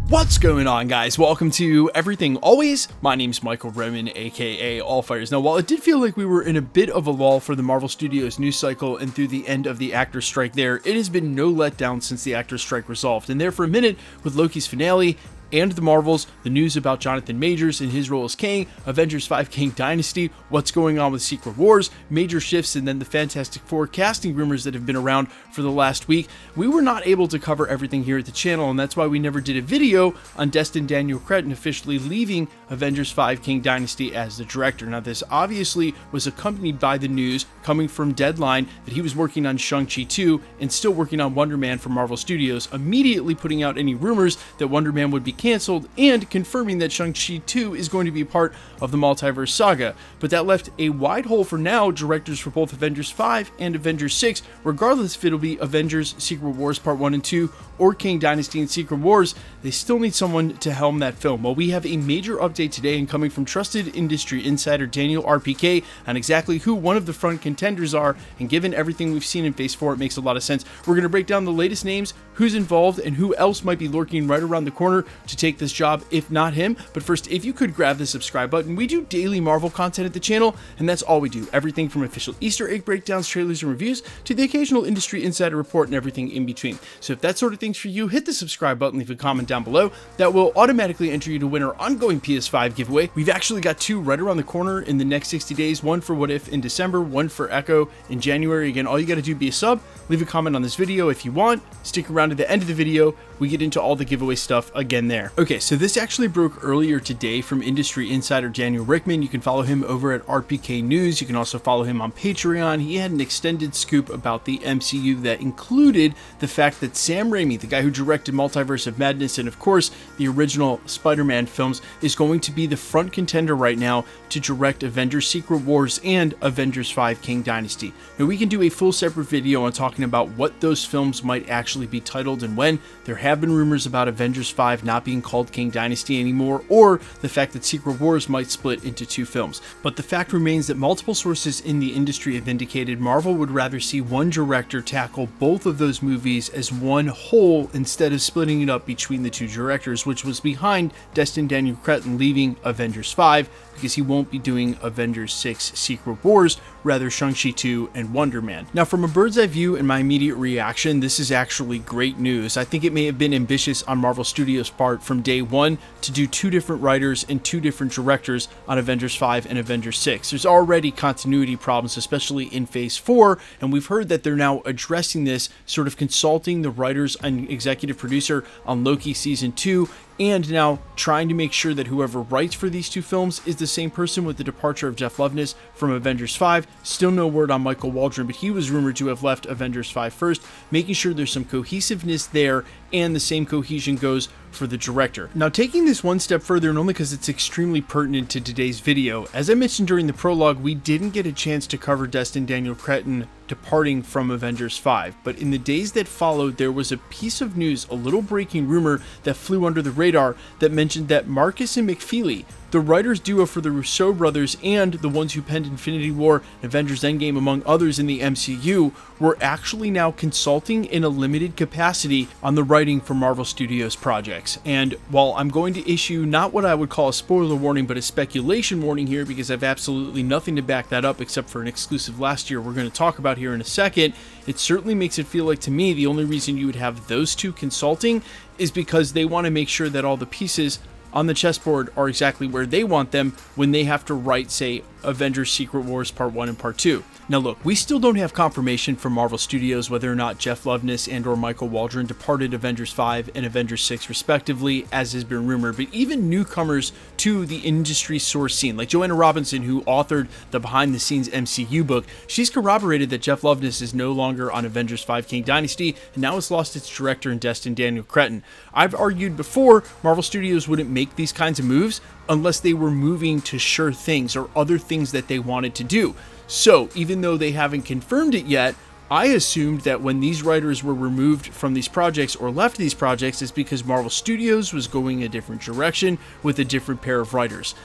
What's going on, guys? Welcome to Everything Always. My name's Michael Roman, aka Allfires. Now, while it did feel like we were in a bit of a lull for the Marvel Studios news cycle and through the end of the actor strike there, it has been no letdown since the actor strike resolved. And there for a minute, with Loki's finale and the Marvels, the news about Jonathan Majors and his role as Kang, Avengers 5 Kang Dynasty, what's going on with Secret Wars, major shifts, and then the Fantastic Four casting rumors that have been around for the last week. We were not able to cover everything here at the channel, and that's why we never did a video on Destin Daniel Cretton officially leaving Avengers 5 Kang Dynasty as the director. Now, this obviously was accompanied by the news coming from Deadline that he was working on Shang-Chi 2 and still working on Wonder Man for Marvel Studios, immediately putting out any rumors that Wonder Man would be canceled and confirming that Shang-Chi 2 is going to be part of the Multiverse saga. But that left a wide hole for now directors for both Avengers 5 and Avengers 6, regardless if it'll be Avengers Secret Wars Part 1 and 2 or Kang Dynasty and Secret Wars. They still need someone to helm that film. Well, we have a major update today and coming from trusted industry insider Daniel RPK on exactly who one of the front contenders are, and given everything we've seen in Phase 4, it makes a lot of sense. We're going to break down the latest names, who's involved, and who else might be lurking right around the corner to take this job, if not him. But first, if you could grab the subscribe button. We do daily Marvel content at the channel, and that's all we do. Everything from official Easter egg breakdowns, trailers, and reviews, to the occasional industry insider report and everything in between. So if that sort of thing's for you, hit the subscribe button, leave a comment down below. That will automatically enter you to win our ongoing PS5 giveaway. We've actually got two right around the corner in the next 60 days, one for What If in December, one for Echo in January. Again, all you got to do is be a sub, leave a comment on this video if you want, stick around to the end of the video. We get into all the giveaway stuff again there. Okay, so this actually broke earlier today from industry insider Daniel Rickman. You can follow him over at RPK News. You can also follow him on Patreon. He had an extended scoop about the MCU that included the fact that Sam Raimi, the guy who directed Multiverse of Madness and of course the original Spider-Man films, is going to be the front contender right now to direct Avengers Secret Wars and Avengers 5 Kang Dynasty. Now, we can do a full separate video on talking about what those films might actually be titled and when. There have been rumors about Avengers 5 not being called Kang Dynasty anymore, or the fact that Secret Wars might split into two films. But the fact remains that multiple sources in the industry have indicated Marvel would rather see one director tackle both of those movies as one whole instead of splitting it up between the two directors, which was behind Destin Daniel Cretton leaving Avengers 5, because he won't be doing Avengers 6 Secret Wars, rather Shang-Chi 2 and Wonder Man. Now, from a bird's eye view and my immediate reaction, this is actually great news. I think it may have been ambitious on Marvel Studios' part from day one to do two different writers and two different directors on Avengers 5 and Avengers 6. There's already continuity problems, especially in Phase 4, and we've heard that they're now addressing this, sort of consulting the writers and executive producer on Loki Season 2, and now trying to make sure that whoever writes for these two films is the same person with the departure of Jeff Loveness from Avengers 5. Still no word on Michael Waldron, but he was rumored to have left Avengers 5 first, making sure there's some cohesiveness there, and the same cohesion goes for the director. Now, taking this one step further, and only because it's extremely pertinent to today's video, as I mentioned during the prologue, we didn't get a chance to cover Destin Daniel Cretton departing from Avengers 5, but in the days that followed, there was a piece of news, a little breaking rumor that flew under the radar that mentioned that Marcus and McFeely, the writers duo for the Russo brothers and the ones who penned Infinity War and Avengers Endgame, among others in the MCU, were actually now consulting in a limited capacity on the writing for Marvel Studios projects. And while I'm going to issue not what I would call a spoiler warning, but a speculation warning here, because I have absolutely nothing to back that up except for an exclusive last year we're going to talk about here in a second, it certainly makes it feel like, to me, the only reason you would have those two consulting is because they want to make sure that all the pieces on the chessboard are exactly where they want them when they have to write, say, Avengers Secret Wars Part 1 and Part 2. Now look, we still don't have confirmation from Marvel Studios whether or not Jeff Loveness and or Michael Waldron departed Avengers 5 and Avengers 6 respectively, as has been rumored, but even newcomers to the industry source scene, like Joanna Robinson, who authored the behind-the-scenes MCU book, she's corroborated that Jeff Loveness is no longer on Avengers 5 Kang Dynasty, and now has lost its director in Destin Daniel Cretton. I've argued before, Marvel Studios wouldn't make these kinds of moves unless they were moving to sure things or other things that they wanted to do. So, even though they haven't confirmed it yet, I assumed that when these writers were removed from these projects or left these projects, it's because Marvel Studios was going a different direction with a different pair of writers.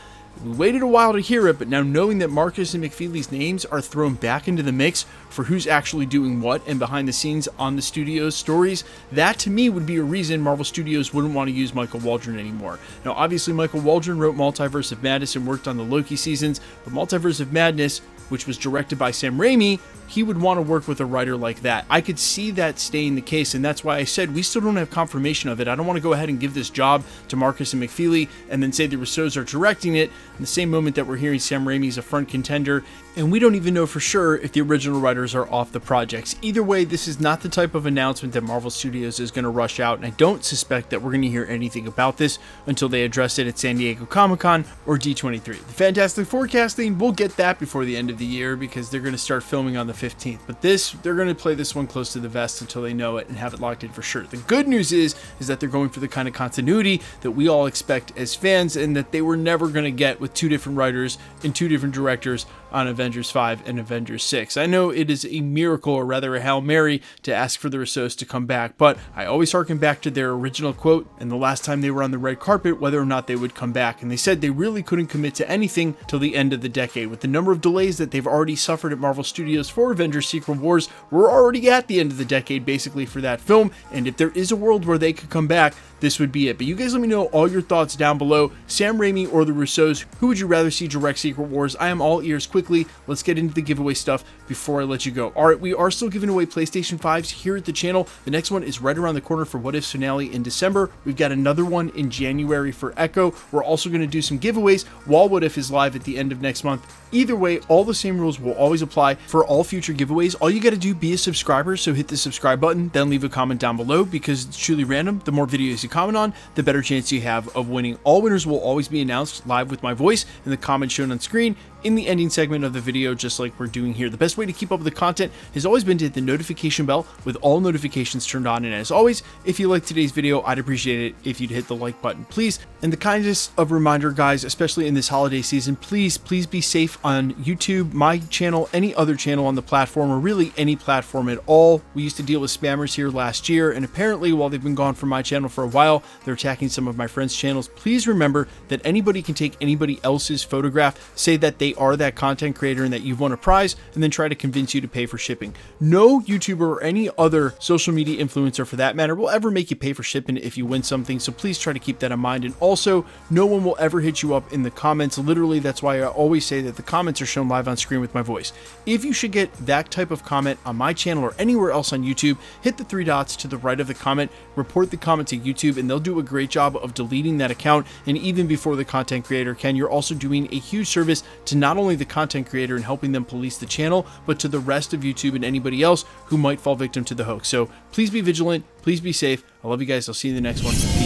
We waited a while to hear it, but now knowing that Marcus and McFeely's names are thrown back into the mix for who's actually doing what and behind the scenes on the studio's stories, that to me would be a reason Marvel Studios wouldn't want to use Michael Waldron anymore. Now obviously Michael Waldron wrote Multiverse of Madness and worked on the Loki seasons, but Multiverse of Madness, which was directed by Sam Raimi, he would want to work with a writer like that. I could see that staying the case, and that's why I said we still don't have confirmation of it. I don't want to go ahead and give this job to Marcus and McFeely and then say the Russos are directing it in the same moment that we're hearing Sam Raimi is a front contender, and we don't even know for sure if the original writers are off the projects. Either way, this is not the type of announcement that Marvel Studios is going to rush out, and I don't suspect that we're going to hear anything about this until they address it at San Diego Comic-Con or D23. The Fantastic Forecasting, we'll get that before the end of the year because they're going to start filming on the 15th. But this, they're going to play this one close to the vest until they know it and have it locked in for sure. The good news is that they're going for the kind of continuity that we all expect as fans and that they were never going to get with two different writers and two different directors on Avengers 5 and Avengers 6. I know it is a miracle, or rather a Hail Mary, to ask for the Russos to come back, but I always harken back to their original quote and the last time they were on the red carpet, whether or not they would come back, and they said they really couldn't commit to anything till the end of the decade. With the number of delays that they've already suffered at Marvel Studios for Avengers Secret Wars, we're already at the end of the decade basically for that film, and if there is a world where they could come back, this would be it. But you guys let me know all your thoughts down below. Sam Raimi or the Russos, who would you rather see direct Secret Wars? I am all ears. Quickly, let's get into the giveaway stuff before I let you go. Alright, we are still giving away PlayStation 5s here at the channel. The next one is right around the corner for What If's finale in December. We've got another one in January for Echo. We're also going to do some giveaways while What If is live at the end of next month. Either way, all the same rules will always apply for all future giveaways. All you got to do, be a subscriber, so hit the subscribe button, then leave a comment down below because it's truly random. The more videos you comment on, the better chance you have of winning. All winners will always be announced live with my voice in the comments shown on screen in the ending segment of the video, just like we're doing here. The best way to keep up with the content has always been to hit the notification bell with all notifications turned on. And as always, if you liked today's video, I'd appreciate it if you'd hit the like button, please. And the kindest of reminder, guys, especially in this holiday season, please be safe on YouTube, my channel, any other channel on the platform, or really any platform at all. We used to deal with spammers here last year, and apparently while they've been gone from my channel for a while, they're attacking some of my friends' channels. Please remember that anybody can take anybody else's photograph, say that they are that content creator and that you've won a prize, and then try to convince you to pay for shipping. No YouTuber or any other social media influencer for that matter will ever make you pay for shipping if you win something, so please try to keep that in mind. And also, no one will ever hit you up in the comments. Literally, that's why I always say that the comments are shown live on screen with my voice. If you should get that type of comment on my channel or anywhere else on YouTube, hit the three dots to the right of the comment, report the comment to YouTube, and they'll do a great job of deleting that account. And even before the content creator can, you're also doing a huge service to not only the content creator and helping them police the channel, but to the rest of YouTube and anybody else who might fall victim to the hoax. So please be vigilant, please be safe. I love you guys. I'll see you in the next one.